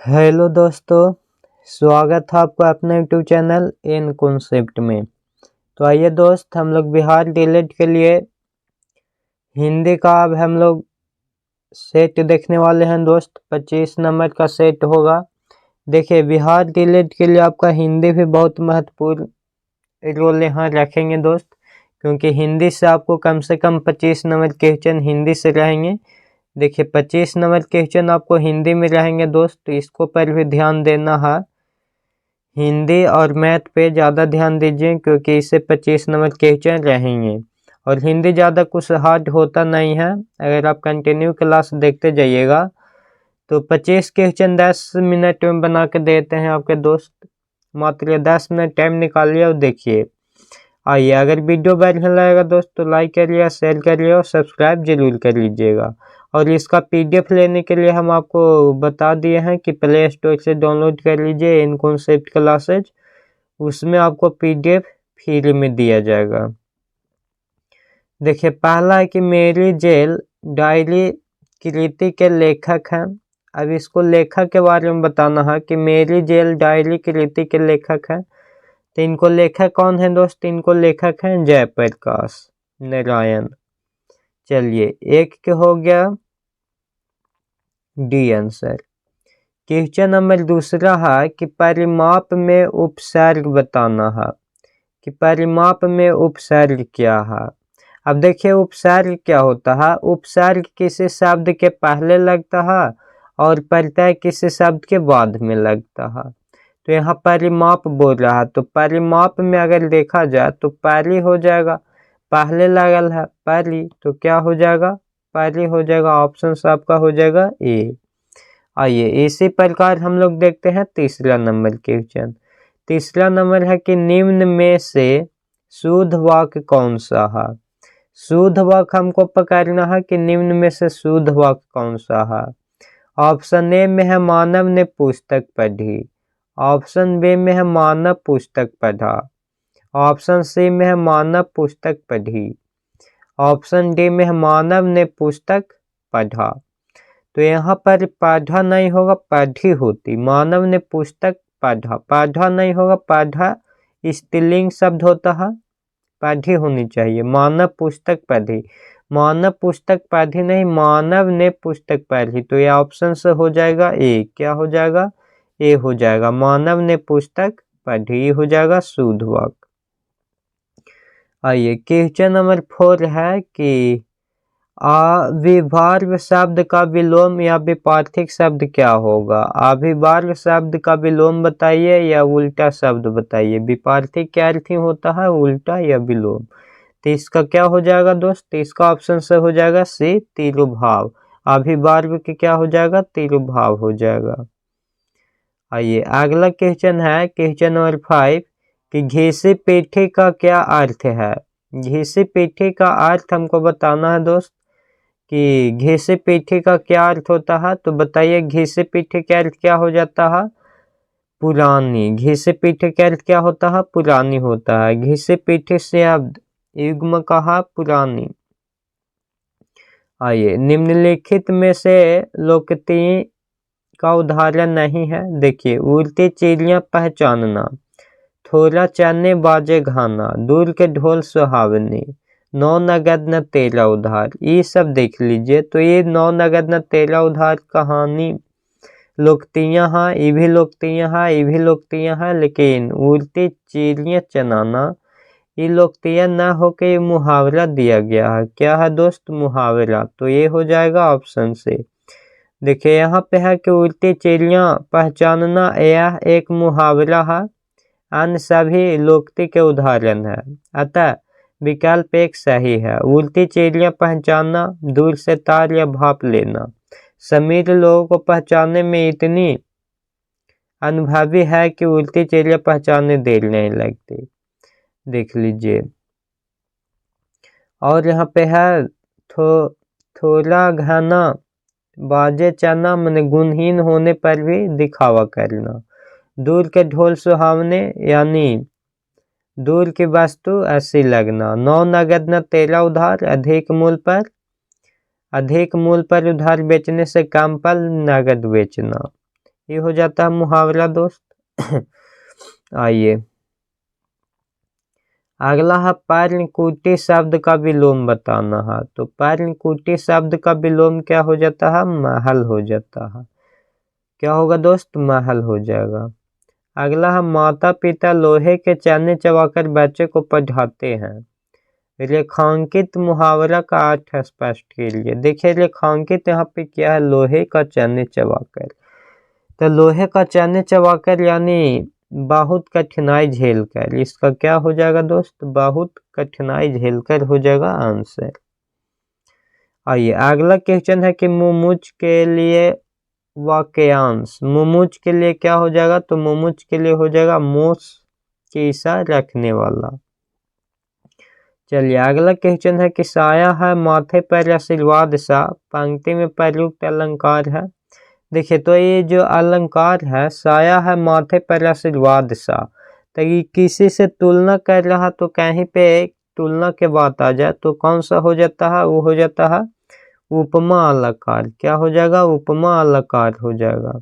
Hello दोस्तों, स्वागत है आपका अपने यूट्यूब चैनल इन कॉन्सेप्ट में। तो आइए दोस्त, हम लोग बिहार डीएलएड के लिए हिंदी का अब हम लोग सेट देखने वाले हैं दोस्त। 25 नंबर का सेट होगा। देखिए, बिहार डीएलएड के लिए आपका हिंदी भी बहुत महत्वपूर्ण रोल यहाँ रखेंगे दोस्त, क्योंकि हिंदी से आपको कम से कम 25 नंबर क्वेश्चन हिंदी से रहेंगे। देखिए, 25 नंबर क्वेश्चन आपको हिंदी में रहेंगे दोस्त, तो इसको पर भी ध्यान देना है। हिंदी और मैथ पे ज़्यादा ध्यान दीजिए, क्योंकि इससे 25 नंबर क्वेश्चन रहेंगे। और हिंदी ज़्यादा कुछ हार्ड होता नहीं है, अगर आप कंटिन्यू क्लास देखते जाइएगा तो 25 क्वेश्चन 10 मिनट में बना के देते हैं आपके दोस्त। मात्र 10 मिनट टाइम निकालिए और देखिए। आइए, अगर वीडियो बढ़िया लगेगा दोस्त तो लाइक करिए, शेयर करिए और सब्सक्राइब जरूर कर लीजिएगा। और इसका पीडीएफ लेने के लिए हम आपको बता दिए हैं कि प्ले स्टोर से डाउनलोड कर लीजिए इन कॉन्सेप्ट क्लासेज। उसमें आपको पीडीएफ फ्री में दिया जाएगा। देखिए, पहला है कि मेरी जेल डायरी कृति के लेखक हैं। अब इसको लेखक के बारे में बताना है कि मेरी जेल डायरी कृति के लेखक हैं। तो इनको लेखक कौन है दोस्त? इनको लेखक हैं जयप्रकाश नारायण। चलिए, एक के हो गया डी आंसर। क्वेश्चन नंबर दूसरा है कि परिमाप में उपसर्ग बताना है कि परिमाप में उपसर्ग क्या है। अब देखिए, उपसर्ग क्या होता है। उपसर्ग किसी शब्द के पहले लगता है और प्रत्यय किसी शब्द के बाद में लगता है। तो यहाँ परिमाप बोल रहा है, तो परिमाप में अगर देखा जाए तो पहली हो जाएगा, पहले लगल है पहली, तो क्या हो जाएगा? पहली हो जाएगा। ऑप्शन आपका हो जाएगा ए। आइए, इसी प्रकार हम लोग देखते हैं तीसरा नंबर क्वेश्चन। तीसरा नंबर है कि निम्न में से शुद्ध वाक्य कौन सा है। शुद्ध वाक्य हमको पकड़ना है कि निम्न में से शुद्ध वाक्य कौन सा है। ऑप्शन ए में है मानव ने पुस्तक पढ़ी। ऑप्शन बी में है मानव पुस्तक पढ़ा। ऑप्शन सी में है मानव पुस्तक पढ़ी। ऑप्शन डी में है मानव ने पुस्तक पढ़ा। तो यहाँ पर पढ़ा नहीं होगा, पढ़ी होती। मानव ने पुस्तक पढ़ा, पढ़ा नहीं होगा, पढ़ा स्त्रीलिंग शब्द होता है, पढ़ी होनी चाहिए। मानव पुस्तक पढ़ी, मानव पुस्तक पढ़ी नहीं, मानव ने पुस्तक पढ़ी। तो ये ऑप्शन से हो जाएगा ए। क्या हो जाएगा? ए हो जाएगा। मानव ने पुस्तक पढ़ी हो जाएगा शुद्ध वाक्य। आइए, क्वेश्चन नंबर 4 है कि अभिभार्ग शब्द का विलोम या विपार्थिक शब्द क्या होगा। अभिभार्ग शब्द का विलोम बताइए या उल्टा शब्द बताइए। विपार्थिक क्या अर्थ होता है? उल्टा या विलोम। तो इसका क्या हो जाएगा दोस्त? इसका ऑप्शन से हो जाएगा सी, तिरुभाव। अभिभार्ग के क्या हो जाएगा? तिरुभाव हो जाएगा। आइए, अगला क्वेश्चन है क्वेश्चन नंबर 5 कि घिसी पीठी का क्या अर्थ है। घिसी पीठी का अर्थ हमको बताना है दोस्त कि घिसी पीठी का क्या अर्थ होता है। तो बताइए, घिसी पीठी का अर्थ क्या हो जाता है? पुरानी। घिसी पीठी का अर्थ क्या होता है? पुरानी होता है। घिसी पीठी शब्द युग्म कहा पुरानी। आइए, निम्नलिखित में से लोकोक्ति का उदाहरण नहीं है। देखिए, उड़ती चिड़िया पहचानना, थोड़ा चने बाजे घाना, दूर के ढोल सुहावनी, नौ नगद न तेरा उधार। ये सब देख लीजिए। तो ये नौ नगद न तेरा उधार कहानी लोकतियाँ हैं, ये भी लोकतियाँ हैं, ये भी लोकतियाँ हैं, लेकिन उड़ती चिड़िया चनाना ये लोकतियाँ न होके ये मुहावरा दिया गया है। क्या है दोस्त? मुहावरा। तो ये हो जाएगा ऑप्शन से। देखिए, यहाँ पे है कि उड़ती चिड़िया पहचानना यह एक मुहावरा है, अन्य सभी लोकोक्ति के उदाहरण है, अतः विकल्प एक सही है। उड़ती चिड़िया पहचानना, दूर से तार या भाप लेना। समीर लोगों को पहचानने में इतनी अनुभवी है कि उड़ती चिड़िया पहचानने देर नहीं लगती। देख लीजिए। और यहाँ पे है थोड़ा घना बाजे चना, मैंने गुणहीन होने पर भी दिखावा करना। दूर के ढोल सुहावने यानी दूर की वस्तु ऐसी लगना। नौ नगद न तेरा उधार, अधिक मूल्य पर उधार बेचने से कम पर नगद बेचना। ये हो जाता है मुहावरा दोस्त। आइए अगला है पर्णकुटी शब्द का विलोम बताना है। तो पर्णकुटी शब्द का विलोम क्या हो जाता है? महल हो जाता है। क्या होगा दोस्त? महल हो जाएगा। अगला है माता पिता लोहे के चाने चबाकर बच्चे को पढ़ाते हैं। रेखांकित मुहावरा का अर्थ स्पष्ट कीजिए। देखिए रेखांकित यहाँ पे क्या है? लोहे का चाने चबाकर। तो लोहे का चाने चबाकर यानी बहुत कठिनाई झेलकर। इसका क्या हो जाएगा दोस्त? बहुत कठिनाई झेलकर हो जाएगा आंसर। आइए अगला क्वेश्चन है कि मुमुच के लिए वाक्यांश। मुमुच के लिए क्या हो जाएगा? तो मुमुच के लिए हो जाएगा मोस की ईसा रखने वाला। चलिए अगला क्वेश्चन है कि साया है माथे पर आशीर्वाद सा पंक्ति में प्रयुक्त अलंकार है। देखिए तो ये जो अलंकार है साया है माथे पर आशीर्वाद सा, तो ये किसी से तुलना कर रहा तो कहीं पे तुलना के बात आ जाए तो कौन सा हो जाता है? वो हो जाता है उपमा अलंकार। क्या हो जाएगा? उपमा अलंकार हो जाएगा।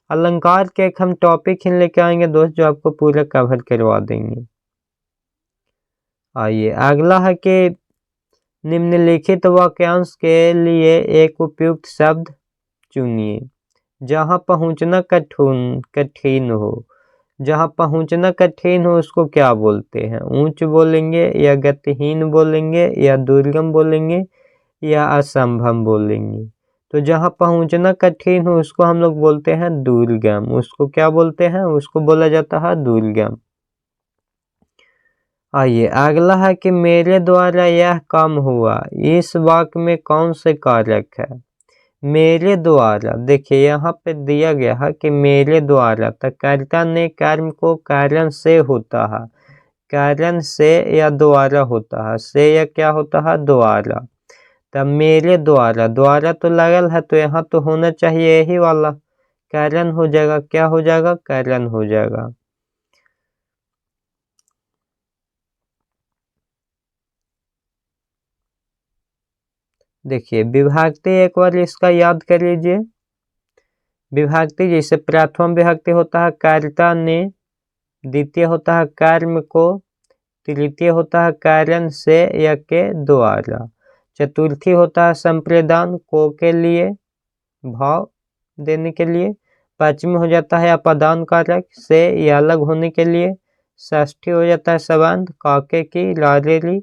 अलंकार के एक हम टॉपिक ही लेके आएंगे दोस्त जो आपको पूरा कवर करवा देंगे। आइए अगला है कि निम्नलिखित वाक्यांश के लिए एक उपयुक्त शब्द चुनिए। जहाँ पहुँचना कठिन हो। जहाँ पहुँचना कठिन हो उसको क्या बोलते हैं? ऊंच बोलेंगे या गतिहीन बोलेंगे या दुर्गम बोलेंगे या असंभव बोलेंगे? तो जहाँ पहुँचना कठिन हो उसको हम लोग बोलते हैं दुर्गम। उसको क्या बोलते हैं? उसको बोला जाता है दुर्गम। आइए अगला है कि मेरे द्वारा यह काम हुआ। इस वाक्य में कौन से कारक है? मेरे द्वारा। देखिए यहाँ पे दिया गया है कि मेरे द्वारा, तो कर्ता ने कर्म को कारण से होता है, कारण से या द्वारा होता है, से या क्या होता है? द्वारा। तब मेरे द्वारा, द्वारा तो लगल है तो यहाँ तो होना चाहिए यही वाला कारण हो जाएगा। क्या हो जाएगा? कारण हो जाएगा। देखिए विभक्ति एक बार इसका याद कर लीजिए। विभक्ति जैसे प्रथम विभक्ति होता है कर्ता ने, द्वितीय होता है कर्म को, तृतीय होता है कारण से या के द्वारा, चतुर्थी होता है संप्रदान को के लिए भाव देने के लिए, पांचवी हो जाता है अपदान कारक से या अलग होने के लिए, षष्ठी हो जाता है संबंध काके की लारेली,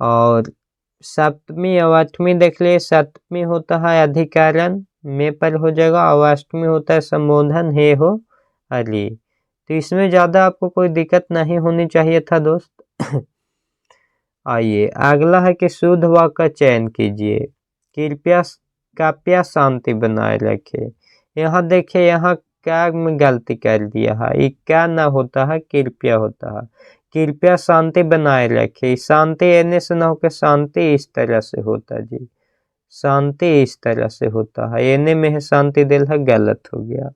और सप्तमी और अष्टमी देख लिए। सप्तमी होता है अधिकरण में पर हो जाएगा और अष्टमी होता है संबोधन हे हो अली। तो इसमें ज़्यादा आपको कोई दिक्कत नहीं होनी चाहिए था दोस्त। आइए अगला है कि शुद्ध वाक्य का चयन कीजिए। कृपया शांति बनाए रखे। यहाँ देखिए यहाँ क्या में गलती कर दिया है। ये क्या ना होता है? कृपया होता है। कृपया शांति बनाए रखे। शांति एने से ना होकर शांति इस तरह से होता है जी। शांति इस तरह से होता है, एने में है शांति दिल है, गलत हो गया।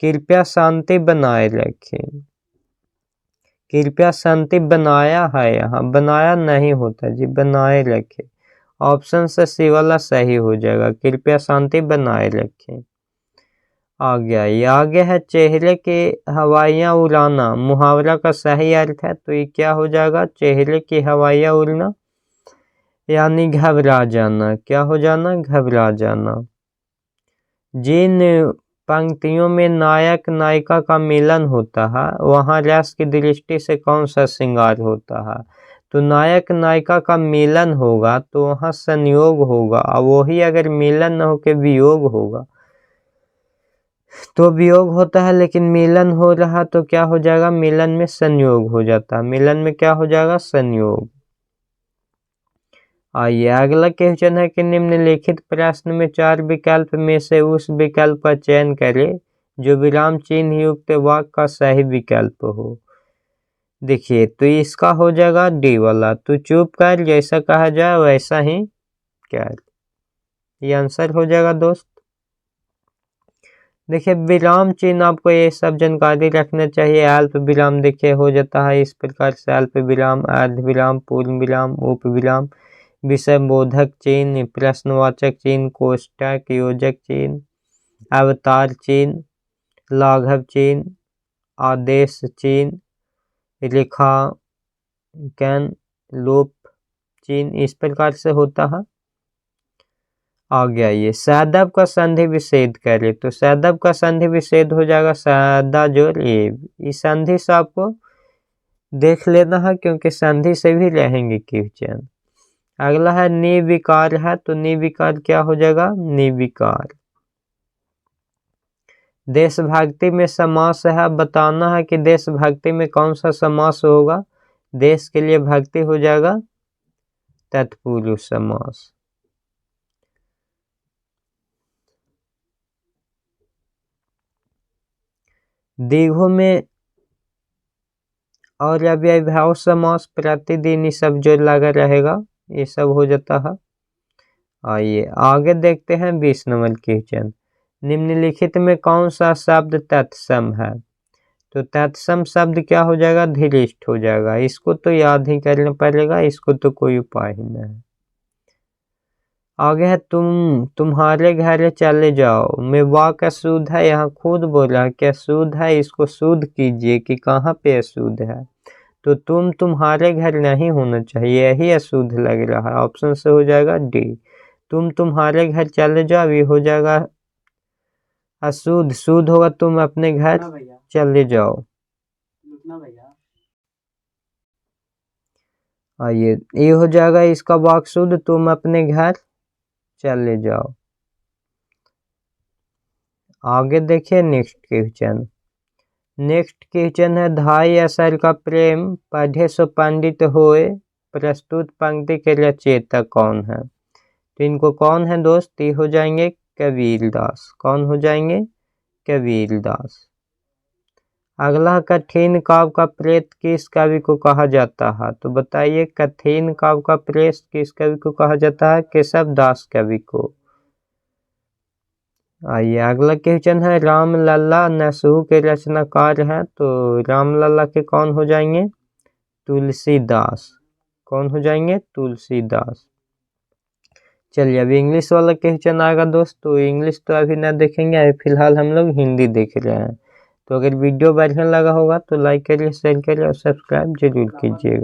कृपया शांति बनाए रखें। कृपया शांति बनाया है, यहाँ बनाया नहीं होता जी, बनाए रखे। ऑप्शन से सी वाला सही हो जाएगा। कृपया शांति बनाए रखें। आ गया ये आगे है चेहरे की हवाइयाँ उड़ाना। मुहावरा का सही अर्थ है तो ये क्या हो जाएगा? चेहरे की हवाइयाँ उड़ना यानी घबरा जाना। क्या हो जाना? घबरा जाना। जिन पंक्तियों में नायक नायिका का मिलन होता है वहाँ रस की दृष्टि से कौन सा श्रृंगार होता है? तो नायक नायिका का मिलन होगा तो वहाँ संयोग होगा, और वही अगर मिलन न होकर वियोग होगा तो वियोग होता है, लेकिन मिलन हो रहा तो क्या हो जाएगा? मिलन में संयोग हो जाता है। मिलन में क्या हो जाएगा? संयोग। आइए अगला क्वेश्चन है कि निम्नलिखित प्रश्न में 4 विकल्प में से उस विकल्प का चयन करें जो विराम चिन्ह युक्त वाक्य का सही विकल्प हो। देखिए तो इसका हो जाएगा डी वाला, तू चुप कर, जैसा कहा जाए वैसा ही कर। ये आंसर हो जाएगा दोस्त। देखिए विराम चिन्ह आपको ये सब जानकारी रखना चाहिए। अल्प विराम देखिए हो जाता है इस प्रकार से, अल्प विराम, अर्ध विराम, पूर्ण विराम, उप विराम, विषय बोधक चिन्ह, प्रश्नवाचक चिन्ह, कोष्टक, योजक चिन्ह, अवतार चिन्ह, लाघव चिन्ह, आदेश चिन्ह, रेखांकन, लोप चिन्ह, इस प्रकार से होता है। आ गया ये सैदब का संधि विच्छेद करे तो सैदब का संधि विच्छेद हो जाएगा सैदा जोड़ एब। इस संधि से आपको देख लेना है क्योंकि संधि से भी रहेंगे क्वेश्चन। अगला है निर्विकार है तो निर्विकार क्या हो जाएगा, निर्विकार। देशभक्ति में समास है, बताना है कि देशभक्ति में कौन सा समास होगा। देश के लिए भक्ति हो जाएगा तत्पुरुष समास। दीर्घों में और अव्ययभाव समास, प्रतिदिन सब जो लगा रहेगा ये सब हो जाता है। आइए आगे देखते हैं 20 नंबर क्वेश्चन। निम्नलिखित में कौन सा शब्द तत्सम है, तो तत्सम शब्द क्या हो जाएगा, धीरिष्ठ हो जाएगा। इसको तो याद ही करना पड़ेगा, इसको तो कोई उपाय ही नहीं है। आगे है तुम्हारे घर चले जाओ में वाह का शुद्ध है, यहाँ खुद बोला क्या शुद्ध है, इसको शुद्ध कीजिए कि कहाँ पे अशुद्ध है। तो तुम्हारे घर नहीं होना चाहिए, यही अशुद्ध लग रहा है। ऑप्शन से हो जाएगा डी। तुम्हारे घर चले जाओ ये हो जाएगा अशुद्ध, शुद्ध होगा तुम अपने घर चले जाओ। आइए ये हो जाएगा इसका वाक्य शुद्ध, तुम अपने घर चले जाओ। आगे देखिए नेक्स्ट क्वेश्चन। नेक्स्ट क्वेश्चन है धाई असर का प्रेम पढ़े सो पंडित होए, प्रस्तुत पंक्ति के रचयिता कौन है। तो इनको कौन है दोस्त, ये हो जाएंगे कबीरदास। कौन हो जाएंगे, कबीरदास। अगला कठिन काव्य का प्रेत किस कवि को कहा जाता है, तो बताइए कठिन काव्य का प्रेत किस कवि को कहा जाता है, केशव दास कवि को। आइए अगला क्वेश्चन है रामलला नसहु के रचनाकार हैं, तो रामलला के कौन हो जाएंगे, तुलसीदास। कौन हो जाएंगे, तुलसीदास। चलिए अभी इंग्लिश वाला क्वेश्चन आएगा दोस्त, तो इंग्लिश तो अभी ना देखेंगे, अभी फिलहाल हम लोग हिंदी देख रहे हैं। तो अगर वीडियो बढ़िया लगा होगा तो लाइक करिए, शेयर करिए और सब्सक्राइब जरूर कीजिएगा।